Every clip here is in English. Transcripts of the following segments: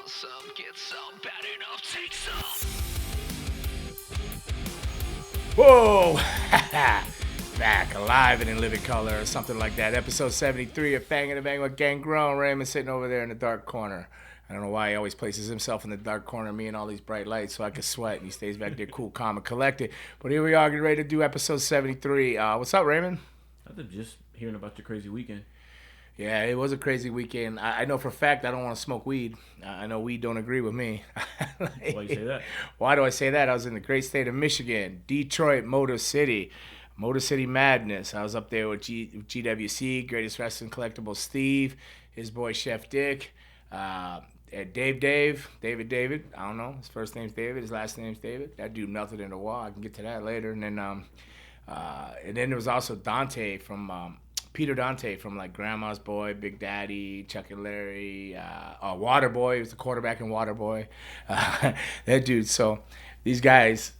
want some, get some, bad enough, take some. Whoa! Back alive and in living color or something like that. Episode 73 of Bang and a Bang with Gangrel and Raymond sitting over there in the dark corner. I don't know why he always places himself in the dark corner, me and all these bright lights, so I can sweat, and he stays back there cool, calm, and collected. But here we are, getting ready to do episode 73. What's up, Raymond? I'm just hearing about your crazy weekend. Yeah, it was a crazy weekend. I know for a fact I don't want to smoke weed. I know weed don't agree with me. Why do you say that? Why do I say that? I was in the great state of Michigan, Detroit, Motor City Madness. I was up there with GWC, Greatest Wrestling Collectible Steve, his boy Chef Dick, David. I don't know. His first name's David. His last name's David. That dude melted in the wall. I can get to that later. And then there was also Dante from Peter Dante from like Grandma's Boy, Big Daddy, Chuck and Larry, Waterboy. He was the quarterback in Waterboy. That dude. So these guys.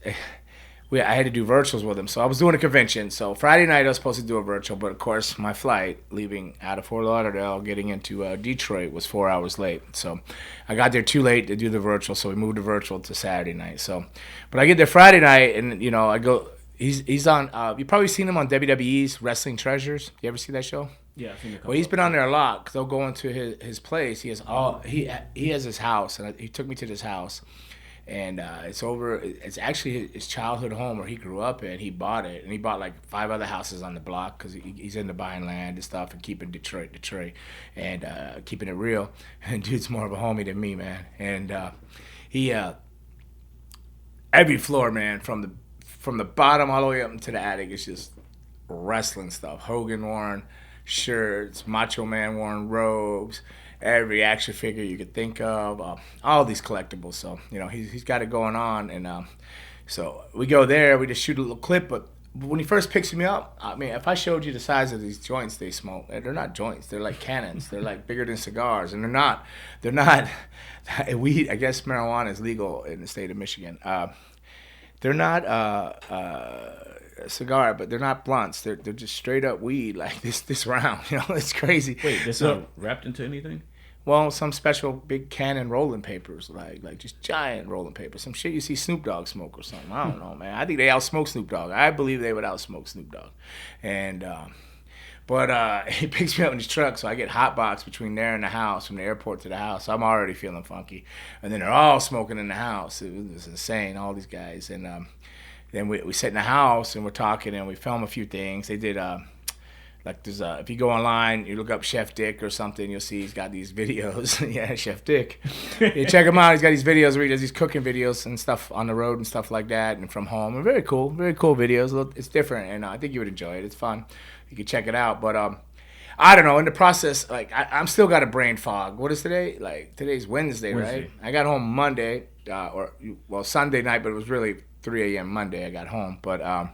I had to do virtuals with them. So I was doing a convention. So Friday night I was supposed to do a virtual, but of course my flight leaving out of Fort Lauderdale getting into Detroit was 4 hours late. So I got there too late to do the virtual, so we moved the virtual to Saturday night. So, but I get there Friday night, and you know I go. He's on. You've probably seen him on WWE's Wrestling Treasures. You ever see that show? Yeah, I've seen a couple. Well, he's been on there a lot because they'll go into his place. He has his house, and he took me to this house. And it's actually his childhood home where he grew up in. He bought it, and he bought like 5 other houses on the block because he's into buying land and stuff and keeping Detroit, and keeping it real. And dude's more of a homie than me, man. And he every floor, man, from the bottom all the way up into the attic, is just wrestling stuff. Hogan worn shirts, Macho Man worn robes. Every action figure you could think of, all these collectibles. So, you know, he's got it going on. And so we go there, we just shoot a little clip. But when he first picks me up, I mean, if I showed you the size of these joints they smoke, they're not joints. They're like cannons. They're like bigger than cigars. And they're not, weed, I guess marijuana is legal in the state of Michigan. They're not a cigar, but they're not blunts. They're just straight up weed, like this round. You know, it's crazy. Wait, this not wrapped into anything? Well, some special big Canon rolling papers, like just giant rolling papers. Some shit you see Snoop Dogg smoke or something. I don't know, man. I think they outsmoke Snoop Dogg. I believe they would outsmoke Snoop Dogg. And but he picks me up in his truck, so I get hotbox between there and the house, from the airport to the house. I'm already feeling funky, and then they're all smoking in the house. It was insane, all these guys. And then we sit in the house and we're talking and we film a few things. They did like there's if you go online, you look up Chef Dick or something, you'll see he's got these videos. Yeah, Chef Dick. You check him out. He's got these videos where he does these cooking videos and stuff on the road and stuff like that, and from home. And very cool videos. It's different, and I think you would enjoy it. It's fun. You can check it out. But I don't know. In the process, like I'm still got a brain fog. What is today? Like today's Wednesday, right? I got home Monday, Sunday night, but it was really 3 a.m. Monday I got home. But I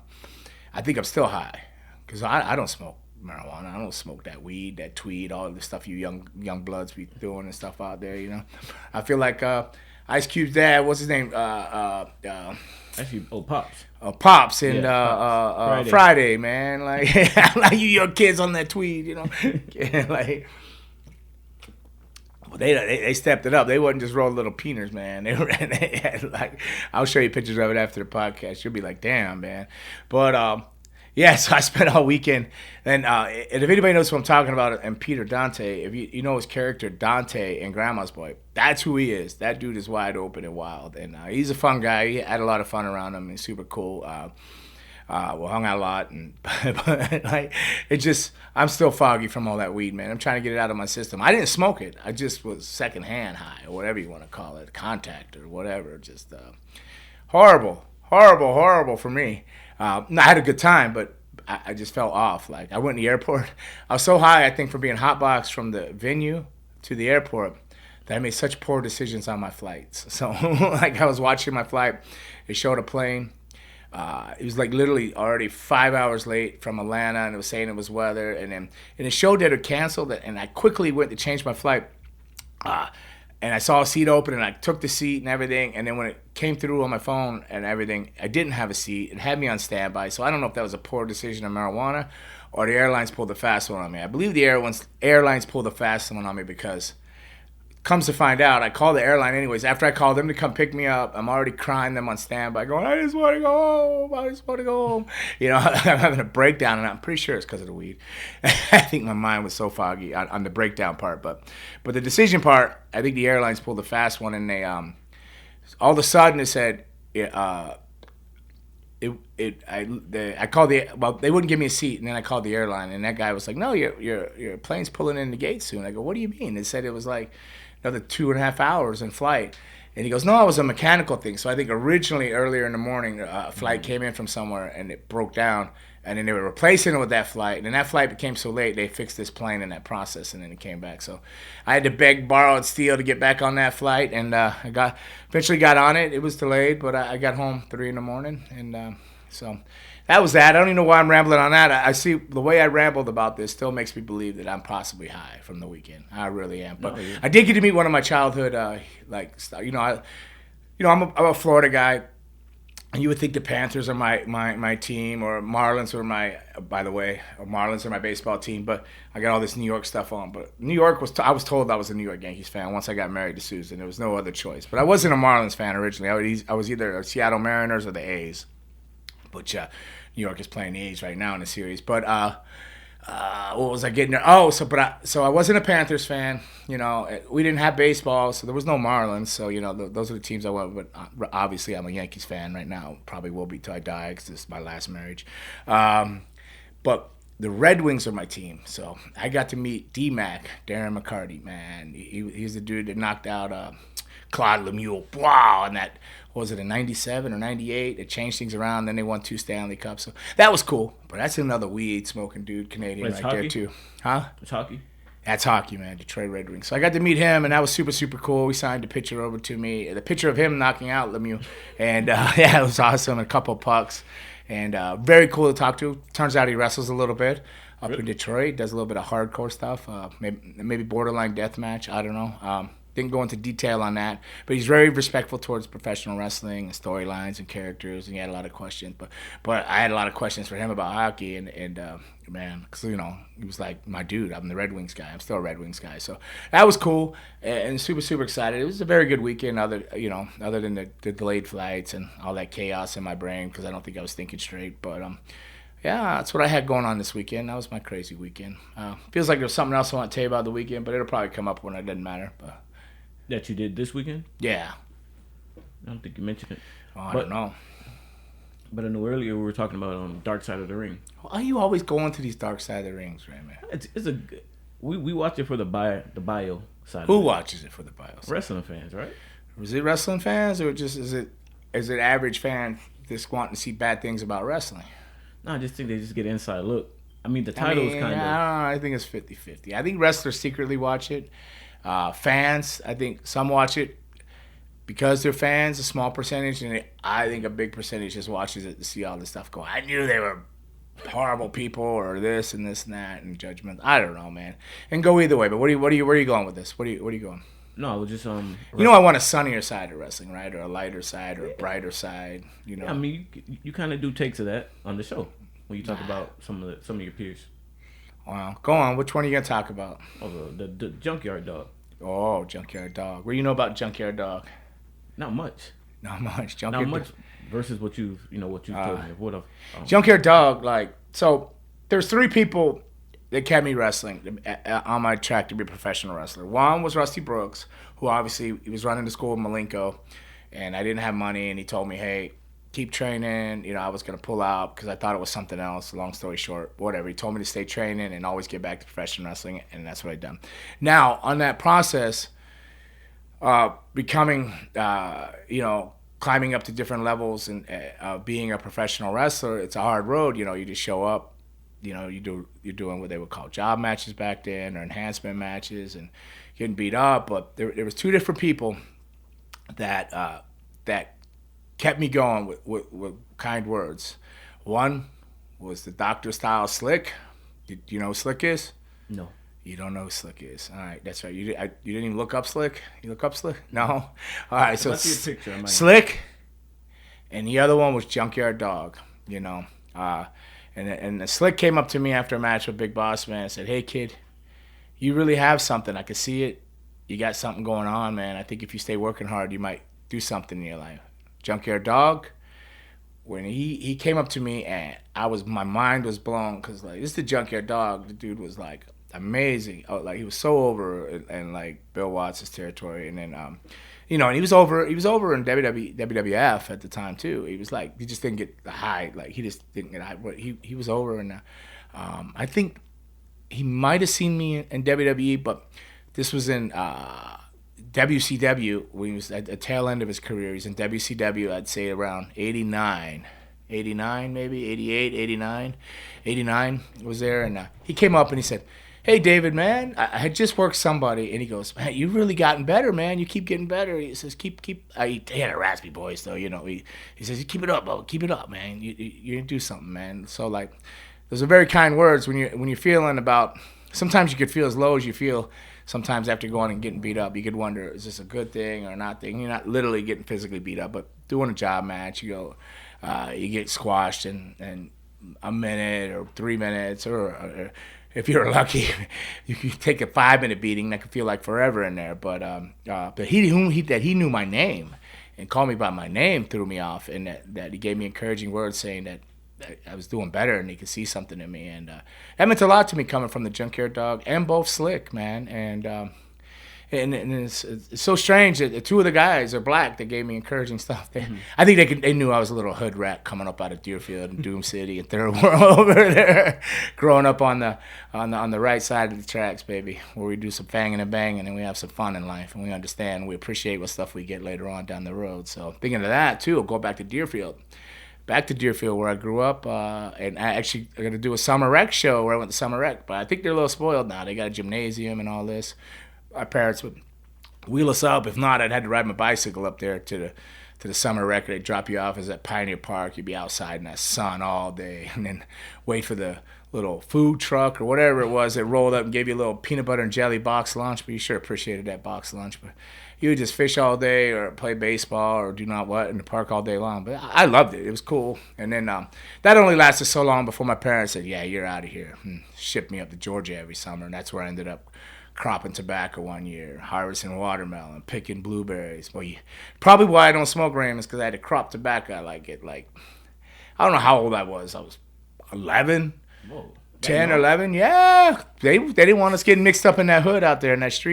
think I'm still high because I don't smoke marijuana. I don't smoke that weed, that tweed, all the stuff you young bloods be doing and stuff out there, you know. I feel like Ice Cube's dad, what's his name? Actually, Pops. Pops and Friday, man. Like, like you young kids on that tweed, you know. Yeah, like, well, they stepped it up. They wasn't just rolling little peeners, man. They had like, I'll show you pictures of it after the podcast. You'll be like, damn, man. But yeah, so I spent all weekend, and if anybody knows who I'm talking about, and Peter Dante, if you know his character Dante in Grandma's Boy, that's who he is. That dude is wide open and wild, and he's a fun guy. He had a lot of fun around him. He's super cool. We hung out a lot, and but like it just, I'm still foggy from all that weed, man. I'm trying to get it out of my system. I didn't smoke it. I just was secondhand high, or whatever you want to call it, contact or whatever. Just horrible for me. I had a good time, but I just fell off. Like I went to the airport. I was so high, I think, from being hotboxed from the venue to the airport that I made such poor decisions on my flights. So like I was watching my flight. It showed a plane. It was like literally already 5 hours late from Atlanta, and it was saying it was weather. And it showed that it canceled it, and I quickly went to change my flight. And I saw a seat open, and I took the seat and everything. And then when it came through on my phone and everything, I didn't have a seat. It had me on standby. So I don't know if that was a poor decision of marijuana or the airlines pulled the fast one on me. I believe the airlines pulled the fast one on me because comes to find out, I called the airline anyways. After I called them to come pick me up, I'm already crying them on standby, going, I just want to go home. I just want to go home. You know, I'm having a breakdown, and I'm pretty sure it's because of the weed. I think my mind was so foggy on the breakdown part. But the decision part, I think the airlines pulled a fast one, and they all of a sudden it said, I called they wouldn't give me a seat, and then I called the airline, and that guy was like, no, your plane's pulling in the gate soon. I go, what do you mean? They said it was like another 2.5 hours in flight. And he goes, no, it was a mechanical thing. So I think originally earlier in the morning, a flight came in from somewhere and it broke down, and then they were replacing it with that flight. And then that flight became so late, they fixed this plane in that process, and then it came back. So I had to beg, borrow, and steal to get back on that flight, and I eventually got on it. It was delayed, but I got home 3 in the morning, and so that was that. I don't even know why I'm rambling on that. I see the way I rambled about this still makes me believe that I'm possibly high from the weekend. I really am. But I did get to meet one of my childhood, I'm a Florida guy. And you would think the Panthers are my team, or Marlins are Marlins are my baseball team. But I got all this New York stuff on. But New York I was told I was a New York Yankees fan once I got married to Susan. There was no other choice. But I wasn't a Marlins fan originally. I was either a Seattle Mariners or the A's. But New York is playing the A's right now in the series. But what was I getting there? Oh, so I wasn't a Panthers fan. You know, we didn't have baseball, so there was no Marlins. So you know, those are the teams I went with. But obviously, I'm a Yankees fan right now. Probably will be till I die, because this is my last marriage. But the Red Wings are my team. So I got to meet D-Mac, Darren McCarty. Man, he's the dude that knocked out Claude Lemieux. Wow, and that. Was it in 97 or 98? It changed things around. Then they won 2 Stanley Cups. So that was cool. But that's another weed-smoking dude, Canadian right there, too. Huh? It's hockey? That's hockey, man. Detroit Red Wings. So I got to meet him, and that was super, super cool. He signed a picture over to me. The picture of him knocking out Lemieux. And, yeah, it was awesome. A couple of pucks. And very cool to talk to. Turns out he wrestles a little bit up in Detroit. Does a little bit of hardcore stuff. Maybe borderline deathmatch. I don't know. Didn't go into detail on that, but he's very respectful towards professional wrestling and storylines and characters, and he had a lot of questions. But I had a lot of questions for him about hockey, and man, because you know, he was like my dude. I'm the Red Wings guy. I'm still a Red Wings guy. So that was cool and super, super excited. It was a very good weekend, other than the delayed flights and all that chaos in my brain, because I don't think I was thinking straight. But yeah, that's what I had going on this weekend. That was my crazy weekend. Feels like there's something else I want to tell you about the weekend, but it'll probably come up when it doesn't matter. But that you did this weekend? Yeah. I don't think you mentioned it. Oh, I don't know. But I know earlier we were talking about Dark Side of the Ring. Why are you always going to these Dark Side of the Rings, Raymond? It's a good. We watch it for the bio side. Who watches it for the bio side? Wrestling fans, right? Is it wrestling fans, or just is it average fan just wanting to see bad things about wrestling? No, I just think they just get an inside look. I mean, the title's kind of. I think it's 50-50. I think wrestlers secretly watch it. Fans, I think some watch it because they're fans, a small percentage, and I think a big percentage just watches it to see all this stuff go. I knew they were horrible people, or this and this and that, and judgment. I don't know, man. And go either way. But where are you going with this? Where are you going? No, I was just You know, I want a sunnier side of wrestling, right, or a lighter side, or a brighter side. You know, I mean, you kind of do takes of that on the show when you talk about some of your peers. Wow. Go on. Which one are you going to talk about? Oh, the Junkyard Dog. Oh, Junkyard Dog. What do you know about Junkyard Dog? Not much. Not much. Not much versus what you've told me. Junkyard Dog, so there's 3 people that kept me wrestling on my track to be a professional wrestler. One was Rusty Brooks, who obviously he was running the school in Malenko, and I didn't have money, and he told me, hey, keep training. You know, I was going to pull out because I thought it was something else. Long story short, whatever. He told me to stay training and always get back to professional wrestling, and that's what I done. Now, on that process, becoming, climbing up to different levels and being a professional wrestler, it's a hard road. You know, you just show up. You know, you're doing what they would call job matches back then, or enhancement matches, and getting beat up. But there was 2 different people that kept me going with kind words. One was the Dr. Style Slick. Do you know who Slick is? No. You don't know who Slick is. All right, that's right. You didn't even look up Slick? You look up Slick? No? All right, so see a picture, Slick, and the other one was Junkyard Dog, you know. And the Slick came up to me after a match with Big Boss Man and said, hey, kid, you really have something. I could see it. you got something going on, man. I think if you stay working hard, you might do something in your life. Junkyard Dog, when he came up to me and my mind was blown because like this is the Junkyard Dog. The dude was like amazing. Oh, like he was so over and like Bill Watts' territory, and then and he was over in WWF at the time too. He was like he just didn't get the high, like he just didn't get high, but he was over, and I think he might have seen me in WWE, but this was in WCW when he was at the tail end of his career. He's in WCW, I'd say around 89 maybe, 88, 89 was there. And he came up and he said, "Hey, David, man, I had just worked somebody." And he goes, "Man, you've really gotten better, man. You keep getting better." He says, keep. He had a raspy voice, though, He says, "Keep it up, bro. Keep it up, man. You do something, man." So, like, those are very kind words when you're feeling about. Sometimes you could feel as low as you feel. Sometimes after going and getting beat up, you could wonder, is this a good thing or not thing? You're not literally getting physically beat up, but doing a job match, you get squashed in a minute or 3 minutes, or if you're lucky, you can take a 5-minute beating that could feel like forever in there. But he knew my name and called me by my name threw me off, and that he gave me encouraging words saying that I was doing better and he could see something in me, and that meant a lot to me coming from the Junkyard Dog and both Slick, man. And it's so strange that the two of the guys are black that gave me encouraging stuff. I think they knew I was a little hood rat coming up out of Deerfield and Doom City and Third World over there, growing up on the right side of the tracks, baby, where we do some fanging and banging and we have some fun in life and we understand, we appreciate what stuff we get later on down the road. So thinking of that too, I'll go back to Deerfield. Where I grew up, and I'm going to do a summer rec show where I went to summer rec, but I think they're a little spoiled now. They got a gymnasium and all this. Our parents would wheel us up. If not, I'd had to ride my bicycle up there to the summer rec. They'd drop you off as at Pioneer Park. You'd be outside in that sun all day and then wait for the little food truck or whatever it was that rolled up and gave you a little peanut butter and jelly box lunch, but you sure appreciated that box lunch. But you would just fish all day or play baseball or do not what in the park all day long. But I loved it. It was cool. And then that only lasted so long before my parents said, "Yeah, you're out of here." Shipped me up to Georgia every summer, and that's where I ended up cropping tobacco one year, harvesting watermelon, picking blueberries. Well, probably why I don't smoke, Raymond, is because I had to crop tobacco. I don't know how old I was. I was 11. Whoa. 10 or 11, yeah. They didn't want us getting mixed up in that hood out there in that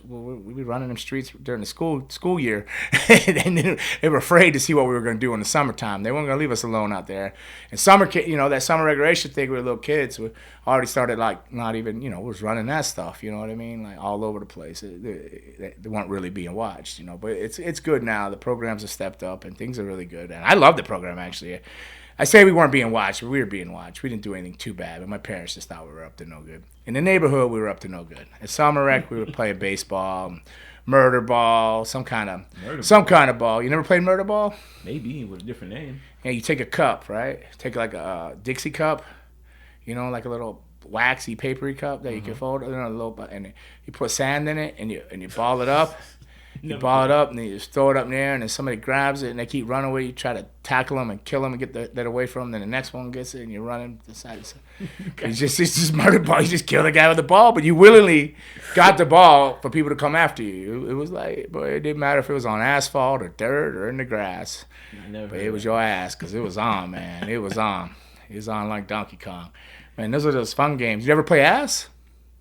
we be running them streets during the school year. And they were afraid to see what we were going to do in the summertime. They weren't going to leave us alone out there. And that summer recreation thing, we were little kids. We already started not even, we was running that stuff, you know what I mean? Like all over the place. They weren't really being watched, But it's good now. The programs have stepped up and things are really good. And I love the program, actually. I say we weren't being watched, but we were being watched. We didn't do anything too bad, but my parents just thought we were up to no good. In the neighborhood, we were up to no good. At summer rec, we would play baseball, murder ball, some kind of ball. You never played murder ball? Maybe with a different name. Yeah, you take a cup, right? Take like a Dixie cup, like a little waxy, papery cup that you can fold, and you put sand in it, and you ball it up. You ball it up, and then you just throw it up in the air, and then somebody grabs it, and they keep running away. You try to tackle them and kill them and get that away from them. Then the next one gets it, and you're running to the side. It's just murder ball. You just kill the guy with the ball, but you willingly got the ball for people to come after you. It was like, boy, it didn't matter if it was on asphalt or dirt or in the grass. But it was your ass because it was on, man. It was on. It was on like Donkey Kong. Man, those are those fun games. You ever play ass?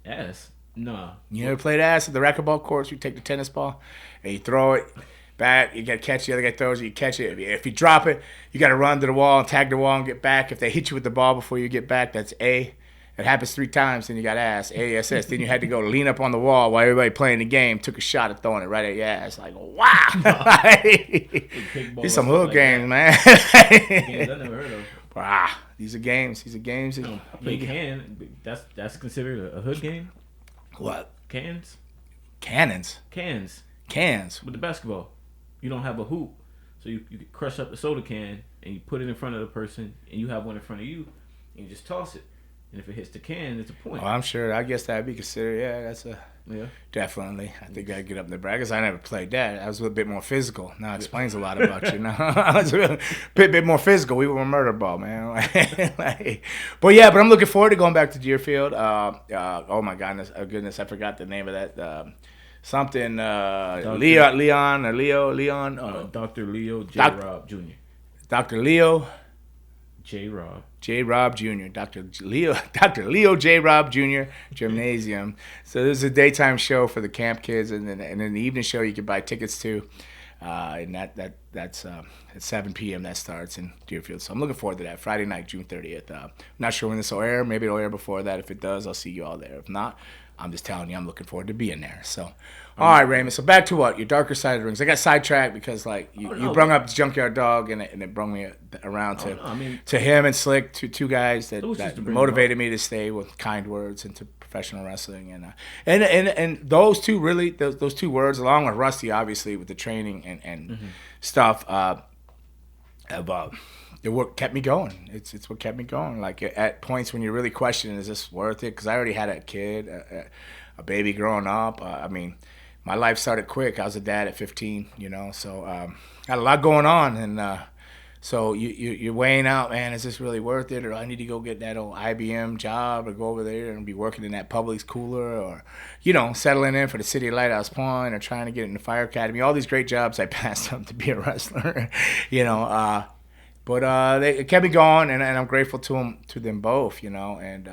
Ass? No. You ever played ass at the racquetball courts? You take the tennis ball and you throw it back. You got to catch the other guy throws it. You catch it. If you drop it, you got to run to the wall and tag the wall and get back. If they hit you with the ball before you get back, that's A. It happens 3 times, then you got ass, ASS. Then you had to go lean up on the wall while everybody playing the game took a shot at throwing it right at your ass. Like, wow. These some hood games, man. Games I never heard of. Wow. These are games. I play can. That's considered a hood game? What? Cans? Cannons? Cans. With the basketball. You don't have a hoop. So you crush up the soda can and you put it in front of the person and you have one in front of you and you just toss it. And if it hits the can, it's a point. Oh, I'm sure. I guess that'd be considered. Yeah, that's a Yeah. definitely. I think I'd get up in the brackets. I never played that. I was a little bit more physical. Now it explains a lot about you. Now I was a bit more physical. We were a murder ball, man. But I'm looking forward to going back to Deerfield. Oh my goodness, I forgot the name of that. Something Leon. Dr. Leo J. Rob Jr. Dr. Leo J. Rob Jr. Dr. Leo J. Rob Jr. Gymnasium. So this is a daytime show for the camp kids, and then the evening show you can buy tickets to, and that's at 7 p.m. that starts in Deerfield. So I'm looking forward to that. Friday night, June 30th. Not sure when this will air. Maybe it'll air before that. If it does, I'll see you all there. If not, I'm just telling you, I'm looking forward to being there. So, all right, Raymond. So back to what? Your darker side of the rings. I got sidetracked because you brought up the Junkyard Dog, and it brought me around to him and Slick, two guys that motivated me to stay with kind words into professional wrestling, and those two really those two words, along with Rusty, obviously with the training and stuff, it what kept me going. It's what kept me going. Like at points when you're really questioning, is this worth it? Because I already had a kid, a baby growing up. I mean, my life started quick. I was a dad at 15, so had a lot going on, and so you're weighing out, man, is this really worth it, or I need to go get that old IBM job, or go over there and be working in that Publix cooler, or settling in for the City of Lighthouse Point, or trying to get in the Fire Academy. All these great jobs I passed up to be a wrestler, But it kept me going, and I'm grateful to them both, and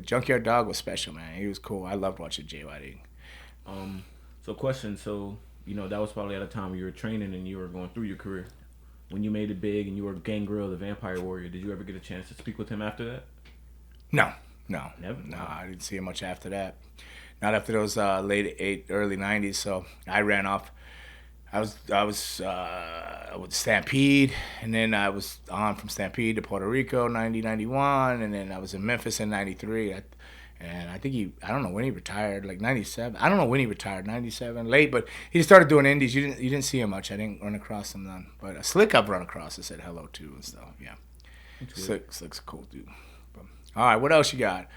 Junkyard Dog was special, man. He was cool. I loved watching JYD. So question, that was probably at a time when you were training and you were going through your career. When you made it big and you were Gangrel, the Vampire Warrior, did you ever get a chance to speak with him after that? No. Never? No, I didn't see him much after that. Not after those late early 90s, so I ran off. I was with Stampede, and then I was on from Stampede to Puerto Rico, 90, 91, and then I was in Memphis in 93. And I think I don't know when he retired, like 97. I don't know when he retired, 97, late, but he just started doing indies. You didn't see him much. I didn't run across him none. But Slick I've run across and said hello to and stuff, yeah. Slick's a cool dude. But, all right, what else you got?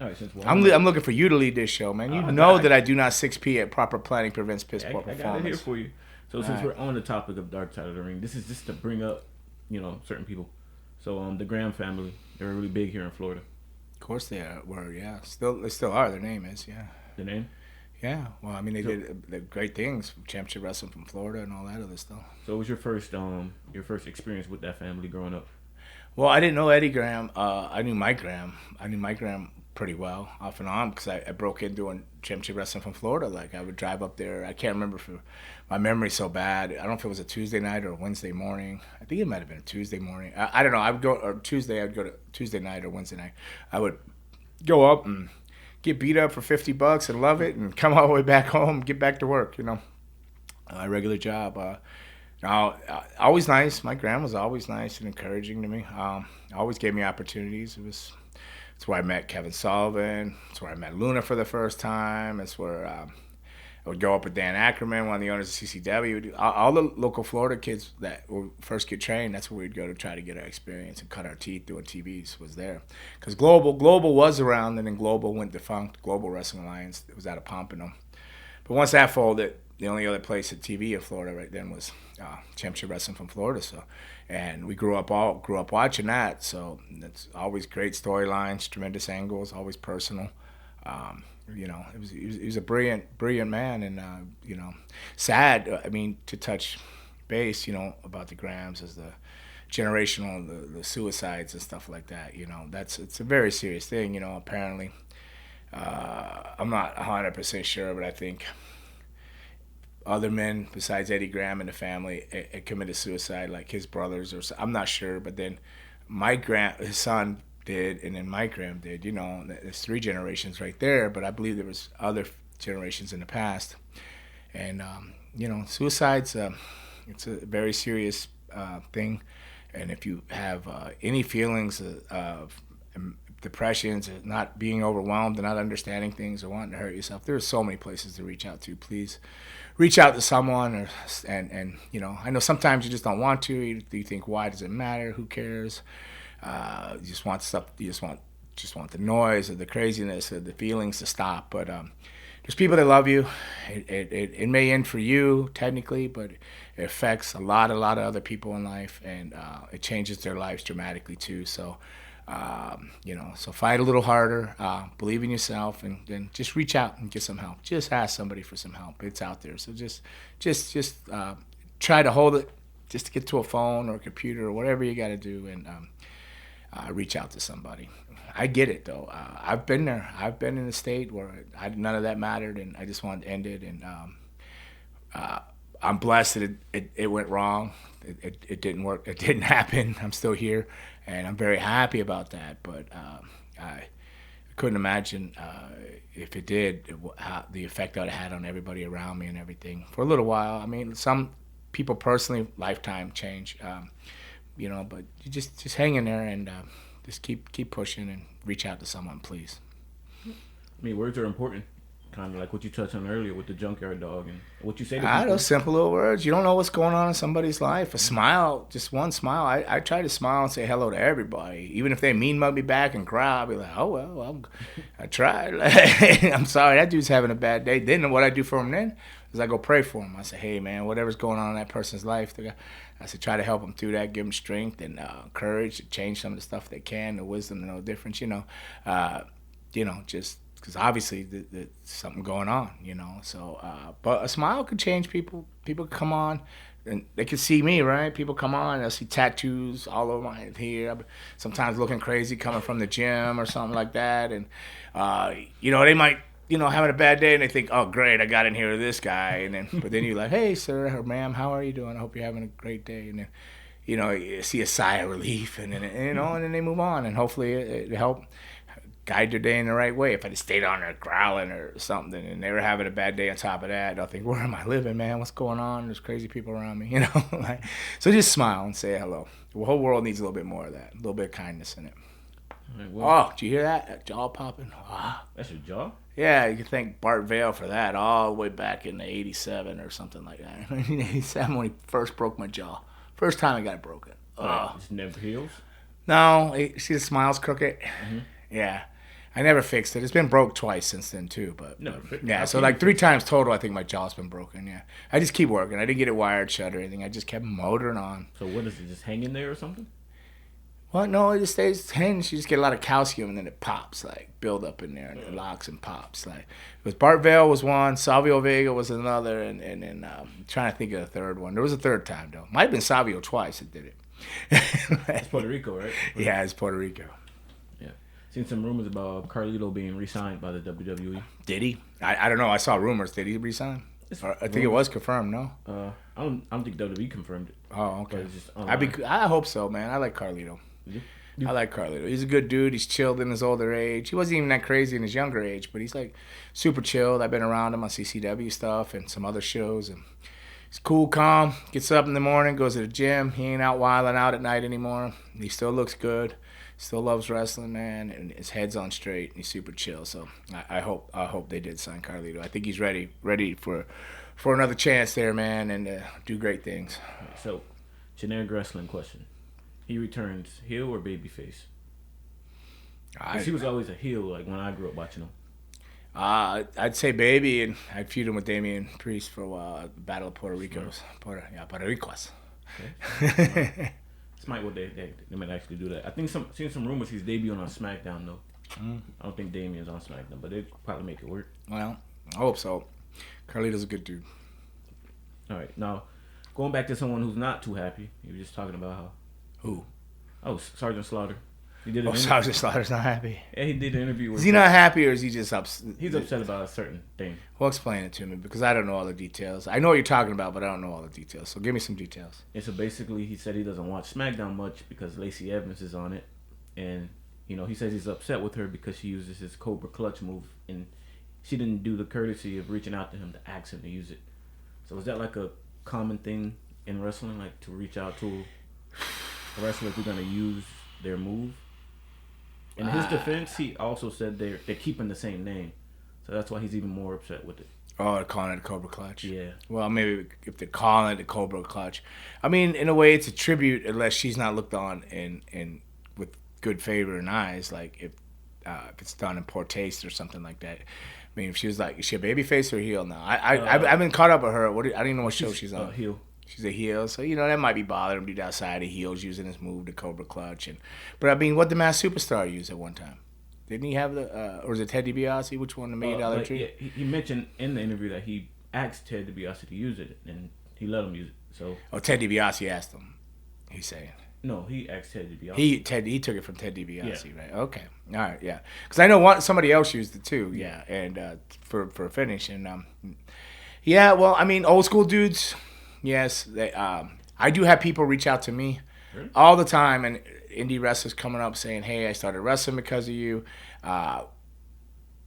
All right, I'm looking for you to lead this show, man. You know that I do not 6P at proper planning prevents piss poor performance. I got it here for you. So since we're on the topic of Dark Side of the Ring, this is just to bring up, certain people. So the Graham family, they're really big here in Florida. Of course they were, yeah. They still are. Their name is, yeah. The name? Yeah. Well, I mean, they did great things, championship wrestling from Florida and all that other stuff. So what was your first experience with that family growing up? Well, I didn't know Eddie Graham. I knew Mike Graham. Pretty well, off and on, because I broke in doing championship wrestling from Florida. Like, I would drive up there. I can't remember, my memory's so bad. I don't know if it was a Tuesday night or a Wednesday morning. I think it might have been a Tuesday morning. I don't know. I would go, or Tuesday, I'd go to Tuesday night or Wednesday night. I would go up and get beat up for $50 and love it, and come all the way back home, get back to work, a regular job. Always nice. My grandma was always nice and encouraging to me. Always gave me opportunities. It's where I met Kevin Sullivan. It's where I met Luna for the first time. It's where I would go up with Dan Ackerman, one of the owners of CCW. All the local Florida kids that would first get trained, that's where we'd go to try to get our experience and cut our teeth doing TVs was there. Because Global was around, and then Global went defunct. Global Wrestling Alliance, it was out of Pompano. But once that folded, the only other place at TV in Florida right then was Championship Wrestling from Florida. So, and we grew up watching that. So it's always great storylines, tremendous angles, always personal. He was a brilliant man, and sad. I mean, to touch base, about the Grahams as the generational, the suicides and stuff like that. It's a very serious thing. Apparently, I'm not 100% sure, but I think other men besides Eddie Graham in the family committed suicide, like his brothers, or I'm not sure. But then his son did, and then Mike Graham did. There's 3 generations right there. But I believe there was other generations in the past. And suicide's it's a very serious thing. And if you have any feelings of depressions, not being overwhelmed, and not understanding things, or wanting to hurt yourself, there are so many places to reach out to. Please reach out to someone, and I know sometimes you just don't want to. You think, why does it matter? Who cares? You just want stuff. You just want the noise or the craziness or the feelings to stop. But there's people that love you. It may end for you technically, but it affects a lot of other people in life, and it changes their lives dramatically too. So, so fight a little harder, believe in yourself, and then just reach out and get some help. Just ask somebody for some help. It's out there. So just try to hold it, just to get to a phone or a computer or whatever you got to do, and reach out to somebody. I get it though. I've been there. I've been in a state where none of that mattered, and I just wanted to end it. And I'm blessed that it went wrong. It didn't work. It didn't happen. I'm still here, and I'm very happy about that. But I couldn't imagine if it did, the effect that it had on everybody around me and everything for a little while. I mean, some people personally, lifetime change. But you just hang in there and just keep pushing and reach out to someone, please. I mean, words are important. Kind of like what you touched on earlier with the Junkyard dog and what you say to people. Those simple little words. You don't know what's going on in somebody's life. A smile, just one smile. I try to smile and say hello to everybody. Even if they mean mug me back and cry, I'll be like, oh, well, I tried. I'm sorry, that dude's having a bad day. Then what I do for him then is I go pray for him. I say, hey, man, whatever's going on in that person's life, I said, try to help them through that, give them strength and courage to change some of the stuff they can, the wisdom to know difference, just because obviously there's something going on, So, but a smile could change people. People come on, and they can see me, right? People come on, they'll see tattoos all over my head here. I'm sometimes looking crazy coming from the gym or something like that, and they might. Having a bad day, and they think, oh, great, I got in here with this guy. But then you're like, hey, sir or ma'am, how are you doing? I hope you're having a great day. And then, you see a sigh of relief, and then, and then they move on. And hopefully it helped guide their day in the right way. If I just stayed on there growling or something, and they were having a bad day on top of that, they'll think, where am I living, man? What's going on? There's crazy people around me, So just smile and say hello. The whole world needs a little bit more of that, a little bit of kindness in it. Right, well, did you hear that? That jaw popping? Wow. That's your jaw? Yeah, you can thank Bart Vale for that all the way back in the 87 or something like that. 1987 when he first broke my jaw. First time I got it broken. It never heals? No, see the smile's crooked? Mm-hmm. Yeah. I never fixed it. It's been broke twice since then too. So like 3 times total I think my jaw's been broken, yeah. I just keep working. I didn't get it wired shut or anything. I just kept motoring on. So what is it, just hanging there or something? Well, no, it just stays hinged. You just get a lot of calcium, and then it pops, like, build up in there, and it locks and pops. Like, it was Bart Vale was one, Savio Vega was another, and then trying to think of the third one. There was a third time, though. Might have been Savio twice that did it. It's Puerto Rico, right? Yeah, it's Puerto Rico. Yeah. Seen some rumors about Carlito being re-signed by the WWE. Did he? I don't know. I saw rumors. Did he resign? I think it was confirmed, no? I don't think WWE confirmed it. Oh, okay. It's just I hope so, man. I like Carlito. I like Carlito. He's a good dude. He's chilled in his older age. He wasn't even that crazy in his younger age, but he's like super chilled. I've been around him on CCW stuff and some other shows, and he's cool, calm. Gets up in the morning, goes to the gym. He ain't out wilding out at night anymore. He still looks good. Still loves wrestling, man, and his head's on straight. And he's super chill. So I hope they did sign Carlito. I think he's ready for another chance there, man, and do great things. So, generic wrestling question. He returns heel or babyface? Because he was always a heel, like when I grew up watching him. I'd say baby, and I'd feud him with Damian Priest for a while. Battle of Puerto Ricos. Puerto Ricos. Okay. This might they might actually do that. I think seen some rumors he's debuting on SmackDown though. I don't think Damian's on SmackDown, but they'd probably make it work. Well, I hope so. Carlito's a good dude. All right, now going back to someone who's not too happy. You were just talking about how. Who? Oh, Sergeant Slaughter. He did. Sergeant Slaughter's not happy. Yeah, he did an interview. Is he not happy, or is he just upset? He's upset about a certain thing. Well, explain it to me, because I don't know all the details. I know what you're talking about, but I don't know all the details. So give me some details. And so basically, he said he doesn't watch SmackDown much because Lacey Evans is on it, and he says he's upset with her because she uses his Cobra Clutch move, and she didn't do the courtesy of reaching out to him to ask him to use it. So is that like a common thing in wrestling, like to reach out to a wrestler if you're gonna use their move? In his defense, he also said they're keeping the same name, so that's why he's even more upset with it. Oh, they're calling it a Cobra Clutch? Yeah. Well, maybe if they're calling it a Cobra Clutch. I mean, in a way, it's a tribute, unless she's not looked on with good favor in eyes, like if it's done in poor taste or something like that. I mean, if she was like, is she a baby face or a heel now? I've been caught up with her. I don't even know what show she's on. Heel. She's a heel, so that might be bothering him. Dude outside of heels using his move, the Cobra Clutch, but I mean, what did Masked Superstar use at one time? Didn't he have or was it Ted DiBiase? Which one, the $1 million tree? Yeah, he mentioned in the interview that he asked Ted DiBiase to use it, and he let him use it. So. Oh, Ted DiBiase asked him. He's saying. No, he asked Ted DiBiase. He took it from Ted DiBiase, right? Okay, all right, yeah. Because I know somebody else used it too, yeah, and for a finish, and yeah. Well, I mean, old school dudes, yes. They, I do have people reach out to me all the time, and indie wrestlers coming up saying, "Hey, I started wrestling because of you.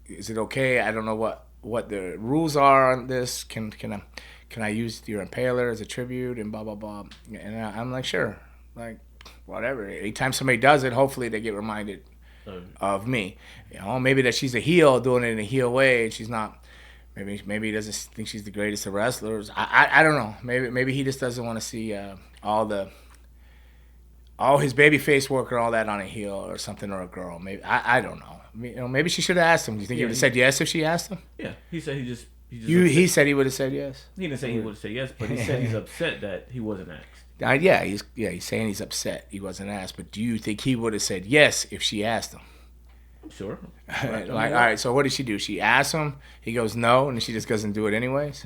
Is it okay? I don't know what the rules are on this. Can I use your Impaler as a tribute and blah blah blah?" And I'm like, sure, like. Whatever. Anytime somebody does it, hopefully they get reminded of me. Maybe that she's a heel doing it in a heel way, and she's not. Maybe he doesn't think she's the greatest of wrestlers. I don't know. Maybe he just doesn't want to see all his babyface work or all that on a heel or something, or a girl. Maybe I don't know. Maybe she should have asked him. Do you think he would have said yes if she asked him? Yeah, he said he just. He said he would have said yes. He didn't say he would have said yes, but he said he's upset that he wasn't asked. He's saying he's upset he wasn't asked. But do you think he would have said yes if she asked him? I'm sure. All right. So what did she do? She asked him. He goes no, and she just doesn't do it anyways.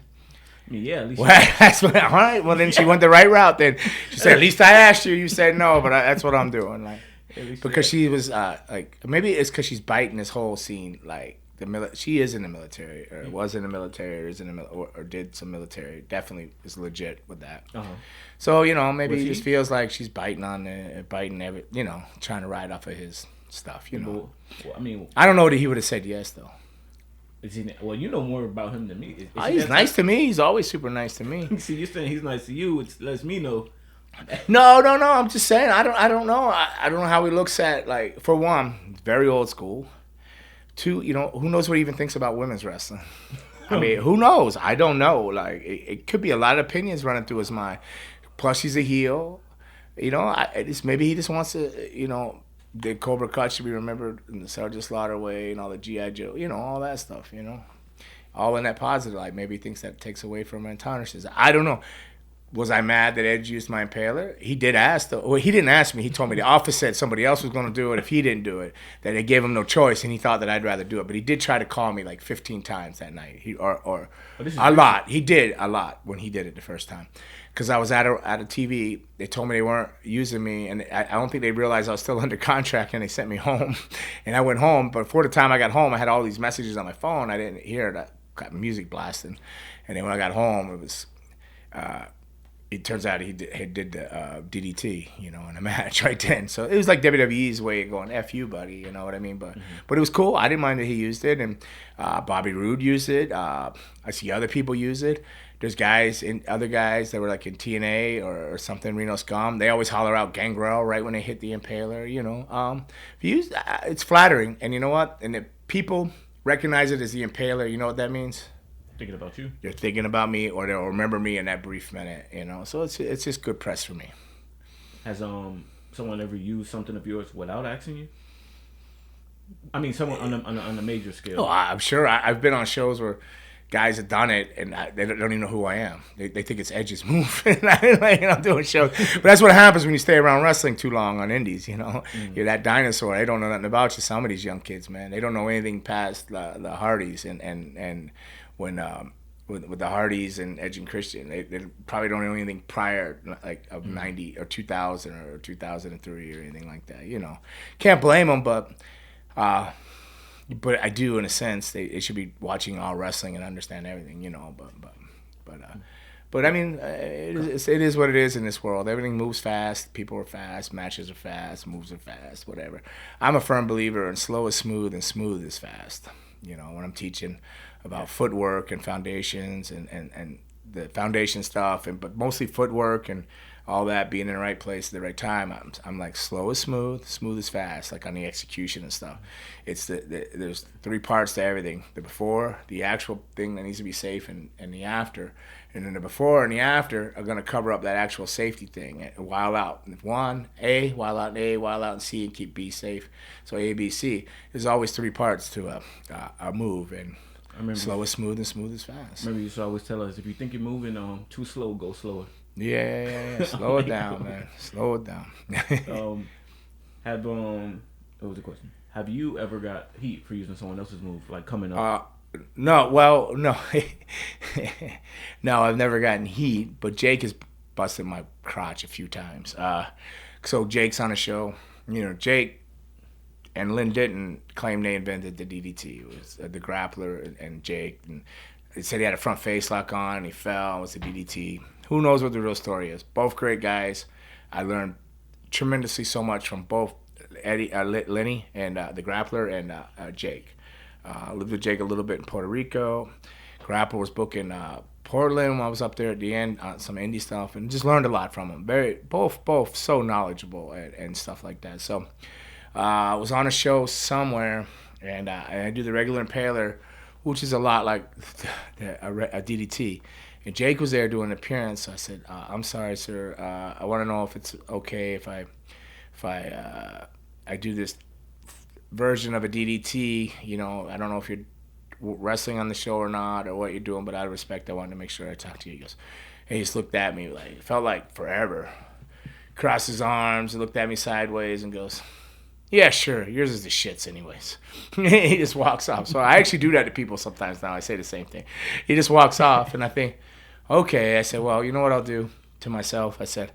I mean, yeah. At least. All right. Well, then she went the right route. Then she said, "At least I asked you. You said no, but that's what I'm doing." Like, because she was like, maybe it's because she's biting this whole scene. Like she is in the military, or was in the military, or is in the or did some military. Definitely is legit with that. Uh-huh. So maybe he just feels like she's biting every, trying to ride off of his stuff. Well, I mean, I don't know that he would have said yes though. Well, you know more about him than me. He's nice to me. He's always super nice to me. See, you're saying he's nice to you, which lets me know. No. I'm just saying. I don't know. I don't know how he looks at, like, for one, very old school. Two, who knows what he even thinks about women's wrestling? I mean, who knows? I don't know. Like, it could be a lot of opinions running through his mind. Plus, he's a heel. Maybe he just wants to, the Cobra Clutch to be remembered in the Sergeant Slaughter way and all the G.I. Joe, all that stuff, all in that positive light. Maybe he thinks that takes away from and tarnishes. I don't know. Was I mad that Edge used my Impaler? He did ask, though. Well, he didn't ask me. He told me the office said somebody else was going to do it if he didn't do it, that they gave him no choice, and he thought that I'd rather do it. But he did try to call me like 15 times that night. A lot. He did a lot when he did it the first time. Because I was at a TV. They told me they weren't using me, and I don't think they realized I was still under contract, and they sent me home. And I went home, but before the time I got home, I had all these messages on my phone. I didn't hear it. I got music blasting. And then when I got home, it was... it turns out he did the DDT, in a match right then. So it was like WWE's way of going, F you, buddy, you know what I mean? But it was cool. I didn't mind that he used it. And Bobby Roode used it. I see other people use it. There's other guys that were like in TNA or something, Reno Scum. They always holler out Gangrel right when they hit the Impaler, it's flattering. And you know what? And if people recognize it as the Impaler, you know what that means? Thinking about you. They're thinking about me, or they'll remember me in that brief minute, So it's just good press for me. Has someone ever used something of yours without asking you? I mean, someone on a major scale. Oh, I'm sure. I've been on shows where guys have done it, and they don't even know who I am. They think it's Edge's move, and I'm doing shows. But that's what happens when you stay around wrestling too long on indies. You're that dinosaur. They don't know nothing about you. Some of these young kids, man, they don't know anything past the Hardys and when with the Hardys and Edge and Christian, they probably don't know anything prior, like of 90 or 2000 or 2003 or anything like that. Can't blame them, but I do in a sense. They should be watching all wrestling and understand everything. But I mean, it is what it is in this world. Everything moves fast. People are fast. Matches are fast. Moves are fast. Whatever. I'm a firm believer in slow is smooth and smooth is fast. When I'm teaching about footwork and foundations and the foundation stuff, but mostly footwork, and all that, being in the right place at the right time. I'm like slow is smooth, smooth is fast, like on the execution and stuff. It's there's 3 parts to everything: the before, the actual thing that needs to be safe, and the after. And then the before and the after are gonna cover up that actual safety thing. And while out while out in A, while out in C, and keep B safe. So A, B, C. There's always 3 parts to a move, and slow is smooth and smooth is fast. Remember, you used to always tell us, if you think you're moving too slow, go slower. Yeah. Slow it down, man. Slow it down. What was the question? Have you ever got heat for using someone else's move, like coming up? No. No, I've never gotten heat, but Jake has busted my crotch a few times. So Jake's on a show. Jake and Lynn Denton claimed they invented the DDT. It was the grappler and Jake. And they said he had a front face lock on and he fell. It was the DDT. Who knows what the real story is? Both great guys. I learned tremendously so much from both Lenny and the grappler and Jake. I lived with Jake a little bit in Puerto Rico. Grappler was booking Portland when I was up there at the end on some indie stuff, and just learned a lot from him. Both so knowledgeable and stuff like that. So I was on a show somewhere, and I do the regular impaler, which is a lot like a DDT. And Jake was there doing an appearance. So I said, "I'm sorry, sir. I want to know if it's okay if I do this version of a DDT. I don't know if you're wrestling on the show or not, or what you're doing, but out of respect, I wanted to make sure I talked to you." He goes, and he just looked at me like, it felt like forever. Crossed his arms, looked at me sideways, and goes, "Yeah, sure, yours is the shits anyways." He just walks off. So I actually do that to people sometimes now. I say the same thing. He just walks off, and I think, okay. I said, well, you know what I'll do to myself? I said,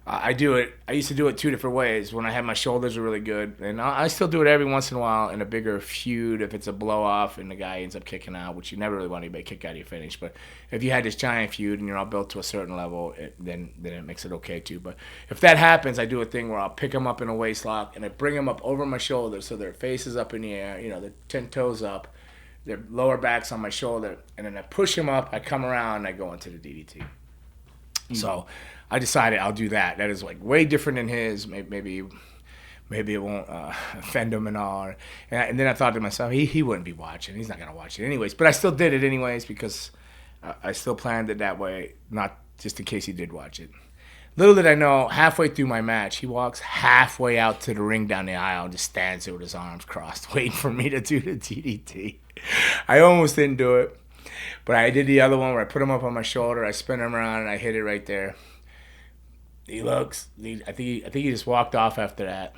I do it. I used to do it 2 different ways. When I had my shoulders were really good, and I still do it every once in a while in a bigger feud. If it's a blow off and the guy ends up kicking out, which you never really want anybody to kick out of your finish. But if you had this giant feud and you're all built to a certain level, then it makes it okay too. But if that happens, I do a thing where I'll pick them up in a waist lock and I bring them up over my shoulder so their face is up in the air. Their 10 toes up, their lower back's on my shoulder, and then I push them up. I come around and I go into the DDT. So I decided I'll do that. That is like way different than his. Maybe it won't offend him and all. And then I thought to myself, he wouldn't be watching. He's not gonna watch it anyways. But I still did it anyways because I still planned it that way, not just in case he did watch it. Little did I know, halfway through my match, he walks halfway out to the ring down the aisle and just stands there with his arms crossed, waiting for me to do the DDT. I almost didn't do it. But I did the other one where I put him up on my shoulder, I spin him around, and I hit it right there. He looks. I think he just walked off after that.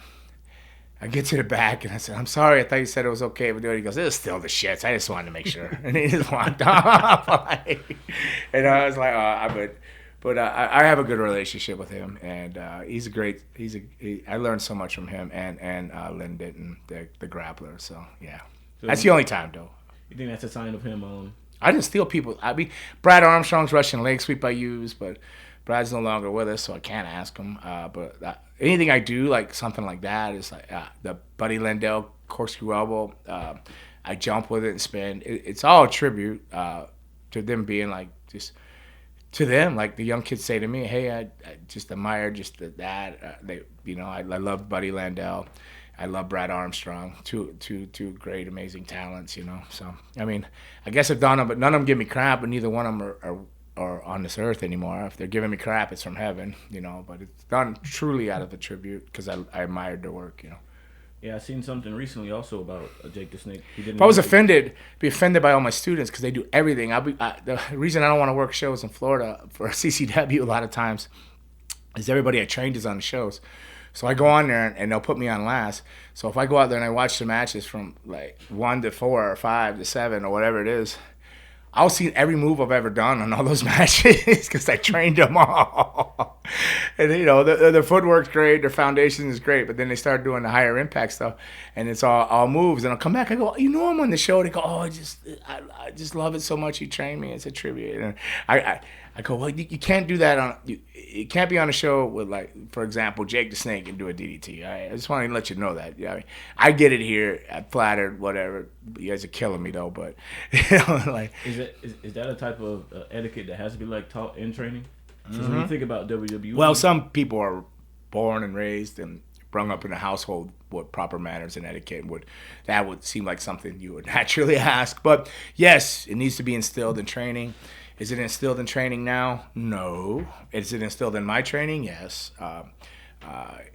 I get to the back, and I said, "I'm sorry. I thought you said it was okay to do it." He goes, "It was still the shits. I just wanted to make sure." And he just walked off. And I was like, I have a good relationship with him, and he's a great. I learned so much from him and Lynn Denton, the grappler. So yeah, that's the only time though. You think that's a sign of him? I didn't steal people. Brad Armstrong's Russian leg sweep I use, but Brad's no longer with us, so I can't ask him. But anything I do, like something like that, is like the Buddy Landell corkscrew elbow. I jump with it and spin. It's all a tribute to them being like just to them. Like the young kids say to me, "Hey, I just admire just that." I love Buddy Landell. I love Brad Armstrong. Two great, amazing talents, So, I guess I've done them, but none of them give me crap, and neither one of them are on this earth anymore. If they're giving me crap, it's from heaven, But it's done truly out of a tribute because I admired their work, Yeah, I seen something recently also about Jake the Snake. If I was offended by all my students because they do everything. The reason I don't want to work shows in Florida for CCW a lot of times is everybody I trained is on the shows. So I go on there and they'll put me on last. So if I go out there and I watch the matches from like 1 to 4 or 5 to 7 or whatever it is, I'll see every move I've ever done on all those matches because I trained them all. And their footwork's great, their foundation is great, but then they start doing the higher impact stuff, and it's all moves. And I'll come back, I go, I'm on the show. They go, I just love it so much. You trained me. It's a tribute. And I go, well, you can't do that you can't be on a show with, like, for example, Jake the Snake and do a DDT. I just want to let you know that. I get it here. I'm flattered, whatever. You guys are killing me though, but like, is that a type of etiquette that has to be like taught in training? 'Cause when you think about WWE, Well, some people are born and raised and brought up in a household with proper manners and etiquette. That would seem like something you would naturally ask. But yes, it needs to be instilled in training. Is it instilled in training now? No. Is it instilled in my training? Yes. But